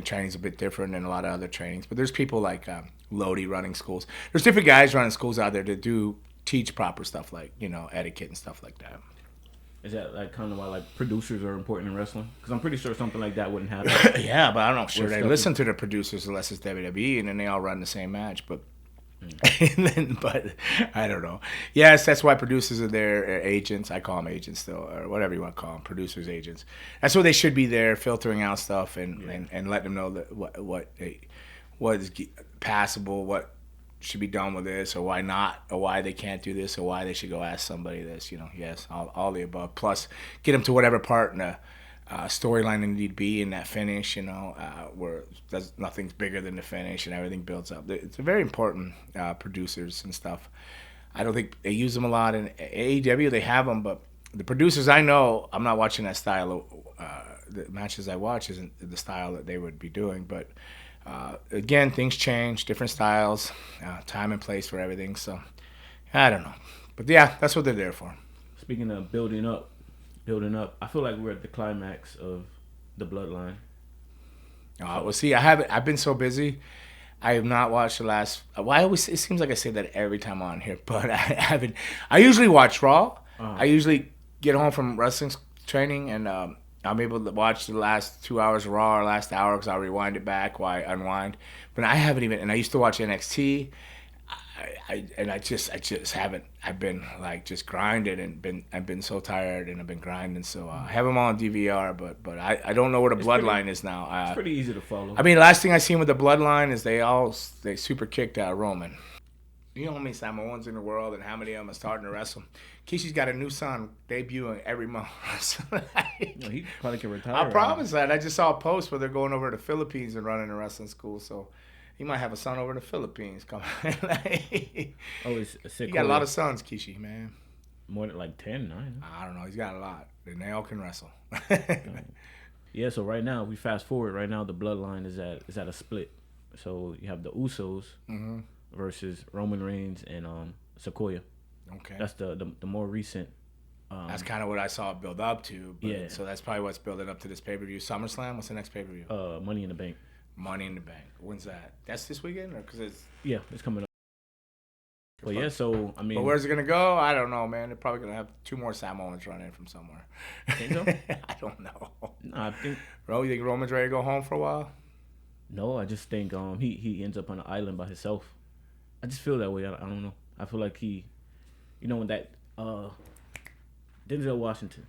training's a bit different than a lot of other trainings. But there's people like Lodi running schools. There's different guys running schools out there that do teach proper stuff like, etiquette and stuff like that. Is that like kind of why like producers are important in wrestling? Because I'm pretty sure something like that wouldn't happen. Yeah, but I'm not sure they listen to the producers unless it's WWE, and then they all run the same match. But but I don't know. Yes, that's why producers are there. Agents, I call them agents still, or whatever you want to call them, producers, agents. That's what they should be there, filtering out stuff and letting them know that what is passable, what should be done with this, or why not, or why they can't do this, or why they should go ask somebody this. Yes, all the above. Plus, get them to whatever part in the storyline they need to be in that finish. Where nothing's bigger than the finish and everything builds up. It's very important, producers and stuff. I don't think they use them a lot in AEW. They have them, but the producers I know, I'm not watching that style of the matches I watch isn't the style that they would be doing, but. Again, things change, different styles, time and place for everything. So, I don't know. But yeah, that's what they're there for. Speaking of building up, I feel like we're at the climax of the Bloodline. Well, see, I've been so busy. I have not watched the last. It seems like I say that every time on here, but I haven't. I usually watch Raw. I usually get home from wrestling training and I'm able to watch the last 2 hours of Raw or last hour because I'll rewind it back while I unwind. But I haven't even, and I used to watch NXT. I just haven't. I've been like just grinding and I've been so tired and I've been grinding. So I have them on DVR, but I don't know where the Bloodline is now. It's pretty easy to follow. I mean, the last thing I seen with the Bloodline is they super kicked out Roman. You know how many Samoans in the world and how many of them are starting to wrestle? Kishi's got a new son debuting every month. He probably can retire. I promise that. I just saw a post where they're going over to the Philippines and running a wrestling school. So he might have a son over in the Philippines coming. It's sick. He got a lot of sons, Kishi, man. More than like 10, 9. I don't know. He's got a lot. And they all can wrestle. Yeah, so right now, we fast forward. Right now, the Bloodline is at a split. So you have the Usos. Mm-hmm. Versus Roman Reigns and Sequoia. Okay, that's the more recent. That's kind of what I saw it build up to. But, so that's probably what's building up to this pay-per-view. SummerSlam. What's the next pay-per-view? Money in the Bank. Money in the Bank. When's that? That's this weekend, or because it's it's coming up. But yeah, so I mean, but where's it gonna go? I don't know, man. They're probably gonna have 2 more Samoans run in from somewhere. Think so? I don't know. No, I think. Bro, you think Roman's ready to go home for a while? No, I just think he ends up on an island by himself. I just feel that way. I don't know. I feel like he, when that Denzel Washington,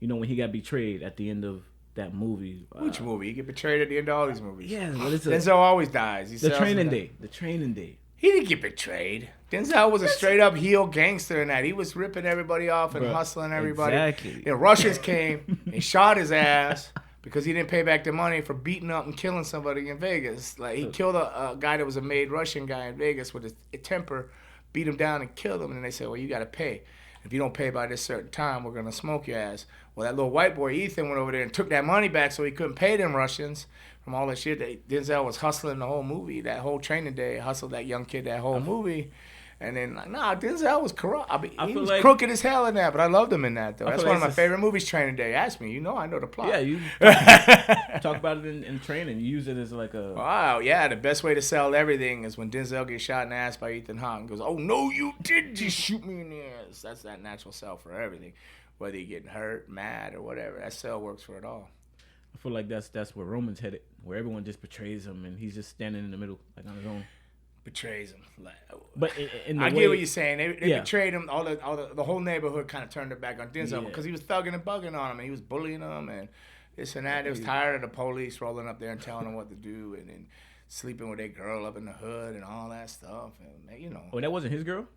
when he got betrayed at the end of that movie. Which movie? He get betrayed at the end of all these movies. Yeah, well, Denzel always dies. The Training Day. He didn't get betrayed. Denzel was a straight up heel gangster in that. He was ripping everybody off and hustling everybody. Exactly. The Russians came and shot his ass. Because he didn't pay back the money for beating up and killing somebody in Vegas. Like, he killed a guy that was a made Russian guy in Vegas with a temper, beat him down and killed him. And then they said, well, you got to pay. If you don't pay by this certain time, we're going to smoke your ass. Well, that little white boy, Ethan, went over there and took that money back so he couldn't pay them Russians from all that shit that Denzel was hustling the whole movie. That whole Training Day, hustled that young kid that whole movie. And then, Denzel was corrupt. He was crooked as hell in that, but I loved him in that, though. That's one of my favorite movies, Training Day. Ask me. I know the plot. Yeah, you talk about it in training. You use it as like a... Wow, yeah. The best way to sell everything is when Denzel gets shot in the ass by Ethan Hawke and goes, oh, no, you didn't just shoot me in the ass. That's that natural sell for everything. Whether you're getting hurt, mad, or whatever. That sell works for it all. I feel like that's where Roman's headed, where everyone just betrays him, and he's just standing in the middle, like on his own. Betrays him, but I get what you're saying. They betrayed him. The whole neighborhood kind of turned their back on Denzel because he was thugging and bugging on him, and he was bullying them and this and that. They was tired of the police rolling up there and telling them what to do, and then sleeping with their girl up in the hood and all that stuff. And Oh, that wasn't his girl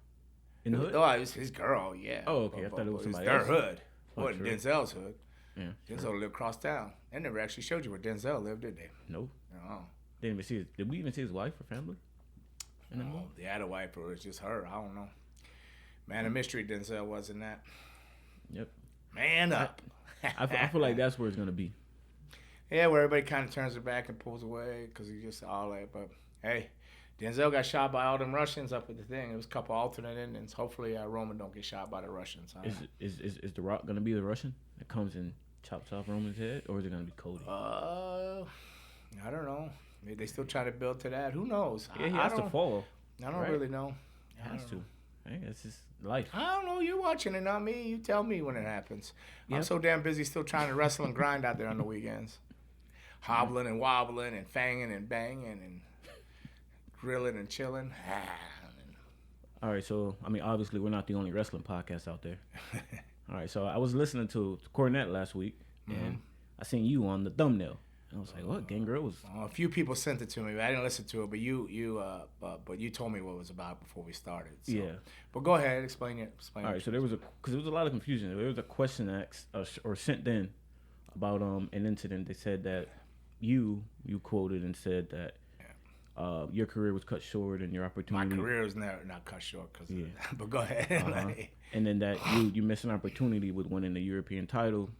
in the hood. Oh, it was his girl. Yeah. Oh, okay. I thought it was somebody their else. Hood. It wasn't Denzel's hood. Yeah. Denzel lived across town. They never actually showed you where Denzel lived, did they? No. No. Did we even see his wife or family? Oh, they had a wife, or it was just her. I don't know. Man of mystery, Denzel wasn't that. Yep. Man up. I feel like that's where it's gonna be. Yeah, where everybody kind of turns their back and pulls away because he just all that. But hey, Denzel got shot by all them Russians up at the thing. It was a couple alternate endings. Hopefully, Roman don't get shot by the Russians. Is The Rock gonna be the Russian that comes and chops off Roman's head, or is it gonna be Cody? I don't know. Maybe they still try to build to that. Who knows? Yeah, he has to follow. I don't really know. He has to. Hey, that's his life. I don't know. You're watching it, not me. You tell me when it happens. Yep. I'm so damn busy still trying to wrestle and grind out there on the weekends. Hobbling and wobbling and fanging and banging and grilling and chilling. All right, so, I mean, obviously we're not the only wrestling podcast out there. All right, so I was listening to Cornett last week, and I seen you on the thumbnail. And I was like, what? Gangrel was... a few people sent it to me, but I didn't listen to it. But you told me what it was about before we started. So. Yeah. But go ahead, explain it. All right, so there was a lot of confusion. There was a question asked or sent in about an incident. They said that you quoted and said that your career was cut short and your opportunity. My career was not cut short because of that. But go ahead. And then that you missed an opportunity with winning the European title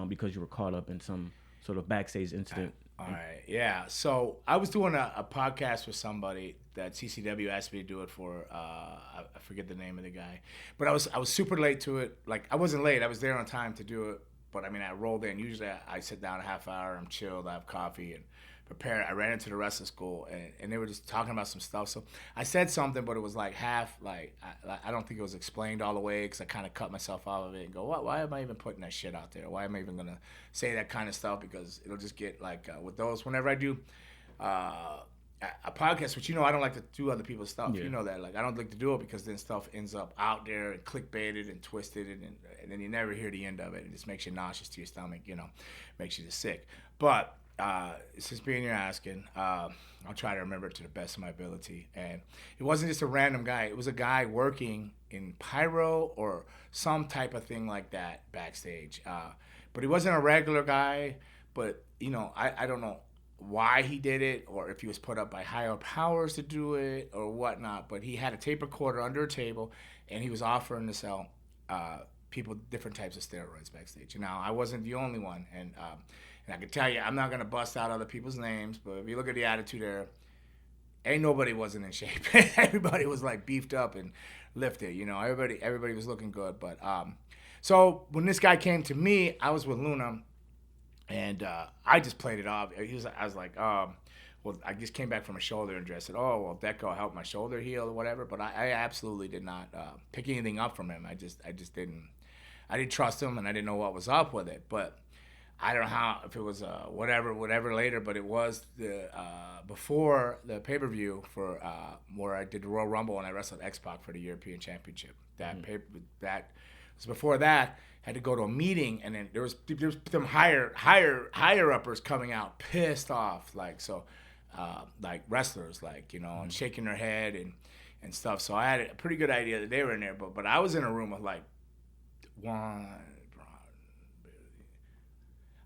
because you were caught up in some sort of backstage incident. All right, yeah. So I was doing a podcast with somebody that CCW asked me to do it for. I forget the name of the guy, but I was super late to it. Like I wasn't late. I was there on time to do it. But I mean, I rolled in. Usually, I sit down a half hour. I'm chilled. I have coffee and prepare. I ran into the wrestling school and they were just talking about some stuff. So I said something, but it was like half. Like I don't think it was explained all the way because I kind of cut myself out of it and go, what? Why am I even putting that shit out there? Why am I even gonna say that kind of stuff? Because it'll just get like with those. Whenever I do a podcast, which I don't like to do other people's stuff. Yeah. You know that. Like I don't like to do it because then stuff ends up out there and clickbaited and twisted and then you never hear the end of it. It just makes you nauseous to your stomach. Makes you just sick. But since being here asking, I'll try to remember it to the best of my ability. And it wasn't just a random guy. It was a guy working in pyro or some type of thing like that backstage. But he wasn't a regular guy. But I don't know why he did it or if he was put up by higher powers to do it or whatnot, but he had a tape recorder under a table and he was offering to sell people different types of steroids backstage. Now, I wasn't the only one, and I can tell you, I'm not going to bust out other people's names, but if you look at the attitude there, ain't nobody wasn't in shape. Everybody was like beefed up and lifted, everybody was looking good. But so when this guy came to me, I was with Luna. And I just played it off. I was like, well, I just came back from a shoulder injury. I said, oh, well, Deco helped my shoulder heal or whatever. But I absolutely did not pick anything up from him. I just didn't. I didn't trust him, and I didn't know what was up with it. But I don't know how, if it was whatever later. But it was before the pay-per-view for where I did the Royal Rumble and I wrestled X-Pac for the European Championship. That was before that. Had to go to a meeting, and then there was some higher uppers coming out pissed off, like wrestlers, and shaking their head and stuff. So I had a pretty good idea that they were in there, but I was in a room with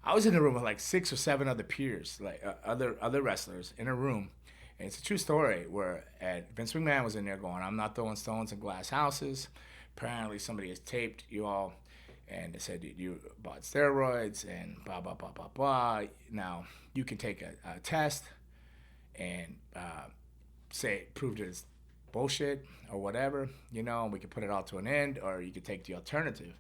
I was in a room with 6 or 7 other peers, other wrestlers in a room. And it's a true story where Vince McMahon was in there going, I'm not throwing stones in glass houses. Apparently somebody has taped you all. And they said you bought steroids and blah, blah, blah, blah, blah. Now, you can take a test and prove that it's bullshit or whatever, and we can put it all to an end, or you could take the alternative.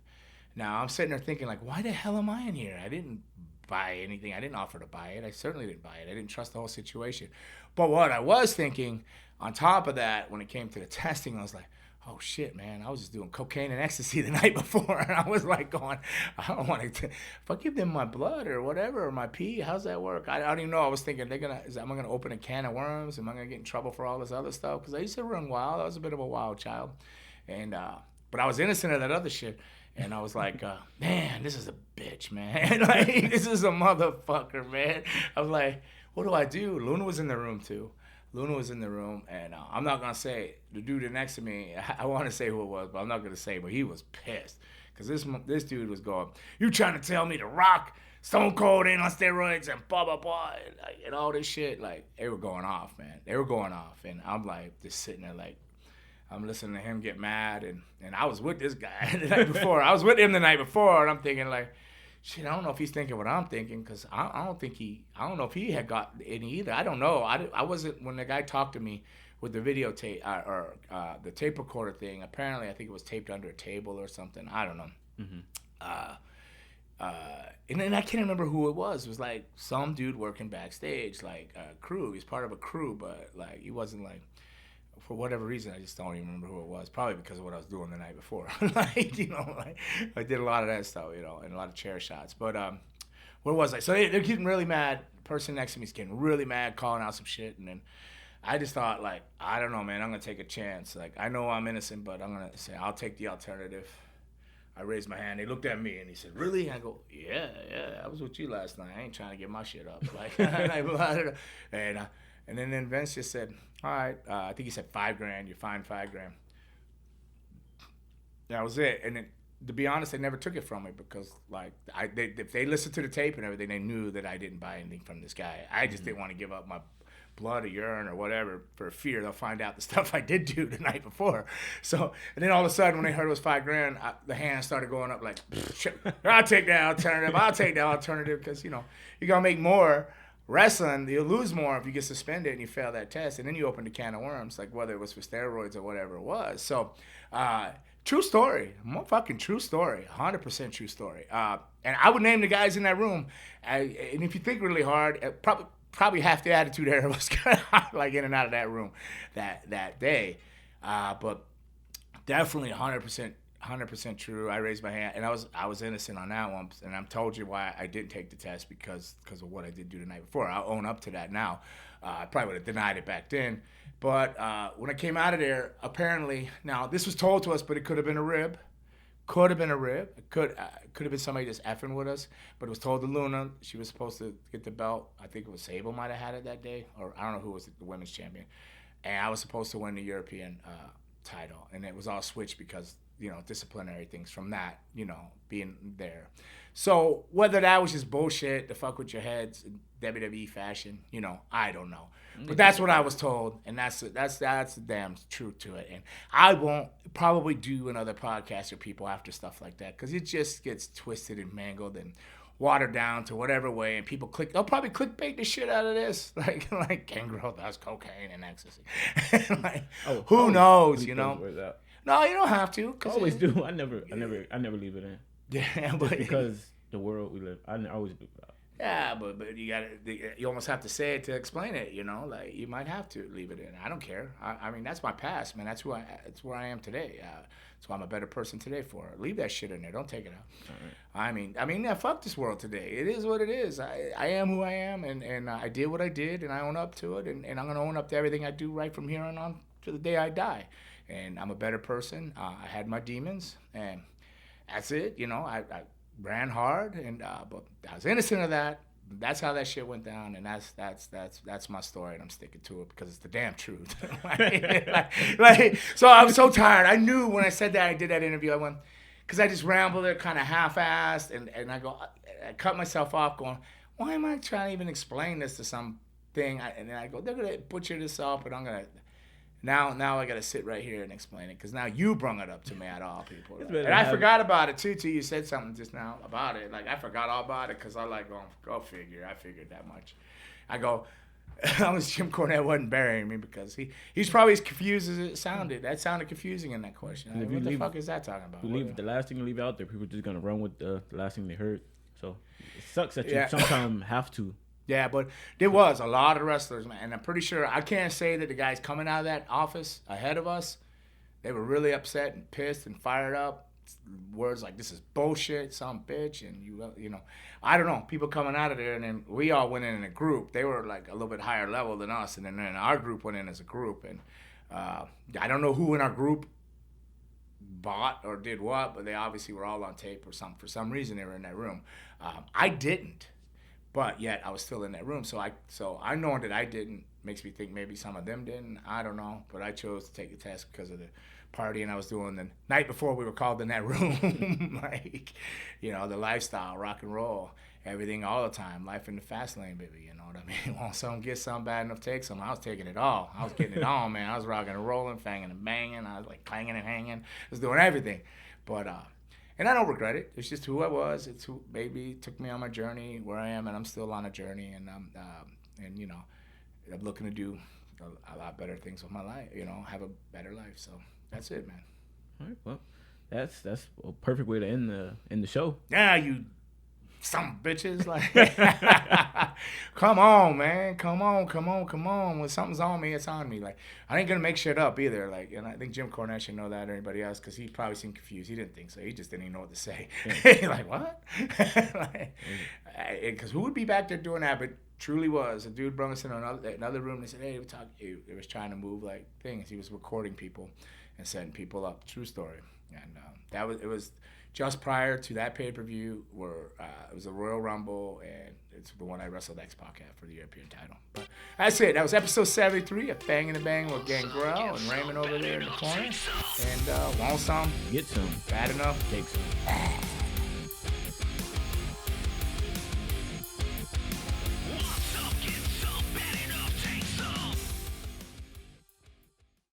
Now, I'm sitting there thinking, why the hell am I in here? I didn't buy anything. I didn't offer to buy it. I certainly didn't buy it. I didn't trust the whole situation. But what I was thinking, on top of that, when it came to the testing, I was like, oh shit, man, I was just doing cocaine and ecstasy the night before. And I was going, I don't want to, if I give them my blood or whatever, or my pee, how's that work? I don't even know. I was thinking, am I going to open a can of worms? Am I going to get in trouble for all this other stuff? Because I used to run wild. I was a bit of a wild child. And, but I was innocent of that other shit. And I was like, man, this is a bitch, man. This is a motherfucker, man. I was like, what do I do? Luna was in the room too. And I'm not going to say, the dude next to me, I want to say who it was, but I'm not going to say, but he was pissed. Because this dude was going, you trying to tell me The Rock, Stone Cold ain't on steroids and blah, blah, blah, and all this shit. They were going off, man. They were going off. And I'm just sitting there I'm listening to him get mad, and I was with this guy the night before. I was with him the night before, and I'm thinking like, shit, I don't know if he's thinking what I'm thinking, because I don't know if he had got any either. I don't know. I wasn't, when the guy talked to me with the videotape or the tape recorder thing. Apparently, I think it was taped under a table or something. I don't know. And then I can't remember who it was. It was like some dude working backstage, like a crew. He's part of a crew, but like he wasn't like, for whatever reason, I just don't even remember who it was. Probably because of what I was doing the night before. Like, you know, like I did a lot of that stuff, you know, and a lot of chair shots. But where was I? So they're getting really mad. The person next to me is getting really mad, calling out some shit, and then I just thought, like, I don't know, man. I'm gonna take a chance. Like, I know I'm innocent, but I'm gonna say I'll take the alternative. I raised my hand. They looked at me and he said, "Really?" I go, "Yeah. I was with you last night. I ain't trying to get my shit up." Like, and then Vince just said, "All right." I think he said $5,000. You're fined $5,000. That was it. And then, to be honest, they never took it from me because, like, if they listened to the tape and everything, they knew that I didn't buy anything from this guy. I just didn't want to give up my blood or urine or whatever for fear they'll find out the stuff I did do the night before. So, and then all of a sudden when they heard it was $5,000, the hands started going up like, I'll take that alternative because, you know, you're going to make more wrestling. You'll lose more if you get suspended and you fail that test. And then you open the can of worms, like whether it was for steroids or whatever it was. So, true story. Fucking true story. 100% true story. And I would name the guys in that room. And if you think really hard, probably half the attitude era was kind of like in and out of that room that day. But definitely 100% true. I raised my hand, and I was innocent on that one. And I'm told you why I didn't take the test because of what I did do the night before. I'll own up to that now. I probably would have denied it back then. But when I came out of there, apparently, now this was told to us, but it could have been a rib. Could have been a rib. It could have been somebody just effing with us. But it was told to Luna. She was supposed to get the belt. I think it was Sable might have had it that day. Or I don't know who was the women's champion. And I was supposed to win the European title. And it was all switched because, you know, disciplinary things from that, you know, being there. So whether that was just bullshit to fuck with your heads in WWE fashion, you know, I don't know. But that's what I was told, and that's the damn truth to it. And I won't probably do another podcast with people after stuff like that because it just gets twisted and mangled and watered down to whatever way, and people they'll probably clickbait the shit out of this, like Gangrel does cocaine and ecstasy. Like, who knows, you know? No, you don't have to. I always do. I never leave it in. Yeah, but because the world we live, I always do that. Yeah, but you almost have to say it to explain it, you know? Like, you might have to leave it in. I don't care. I mean, that's my past, man. That's where I am today. That's why I'm a better person today for it. Leave that shit in there. Don't take it out. All right. I mean, yeah, fuck this world today. It is what it is. I am who I am, and I did what I did, and I own up to it, and I'm going to own up to everything I do right from here on to the day I die. And I'm a better person. I had my demons, and that's it. You know, I ran hard, and but I was innocent of that. That's how that shit went down, and that's my story, and I'm sticking to it because it's the damn truth. So I was so tired. I knew when I said that I did that interview, I went, because I just rambled it kind of half-assed, and I cut myself off going, why am I trying to even explain this to something? And then I go, they're gonna butcher this up, and I'm gonna. Now I got to sit right here and explain it because now you brung it up to me out of all people. And I forgot about it too till you said something just now about it. Like, I forgot all about it because I like going, go figure. I figured that much. I go, Jim Cornett wasn't burying me because he's probably as confused as it sounded. That sounded confusing in that question. I mean, what the fuck is that talking about? The last thing you leave out there, people are just going to run with the last thing they heard. So it sucks that you sometimes have to. Yeah, but there was a lot of wrestlers, man. And I'm pretty sure, I can't say that the guys coming out of that office ahead of us, they were really upset and pissed and fired up. Words like, this is bullshit, some bitch, and you know. I don't know. People coming out of there, and then we all went in a group. They were like a little bit higher level than us, and then our group went in as a group. And I don't know who in our group bought or did what, but they obviously were all on tape or something. For some reason, they were in that room. I didn't. But yet I was still in that room, so I knowing that I didn't makes me think maybe some of them didn't. I don't know, but I chose to take the test because of the partying I was doing the night before we were called in that room. Like, you know, the lifestyle, rock and roll, everything all the time. Life in the fast lane, baby. You know what I mean? Want some, get some, bad enough, take some. I was taking it all. I was getting it on, man. I was rocking and rolling, fanging and banging. I was like clanging and hanging. I was doing everything. But, and I don't regret it. It's just who I was. It's who, baby, took me on my journey where I am, and I'm still on a journey. And you know, I'm looking to do a lot better things with my life. You know, have a better life. So that's it, man. All right, well, that's a perfect way to end the show. Yeah, you some bitches, like, come on, man, come on. When something's on me, it's on me. Like, I ain't gonna make shit up either. Like, and I think Jim Cornett should know that, or anybody else, because he probably seemed confused. He didn't think so. He just didn't even know what to say. Yeah. Like, what? Because who would be back there doing that? But truly was a dude brought us in another room. They said, hey, we talk. He was trying to move like things. He was recording people and setting people up. True story. And it was just prior to that pay-per-view where it was a Royal Rumble, and it's the one I wrestled X-Pac at for the European title. But that's it. That was episode 73 of Bang in the Bang with Gangrel and Raymond over there in the corner. And want some, get some, bad enough, take some.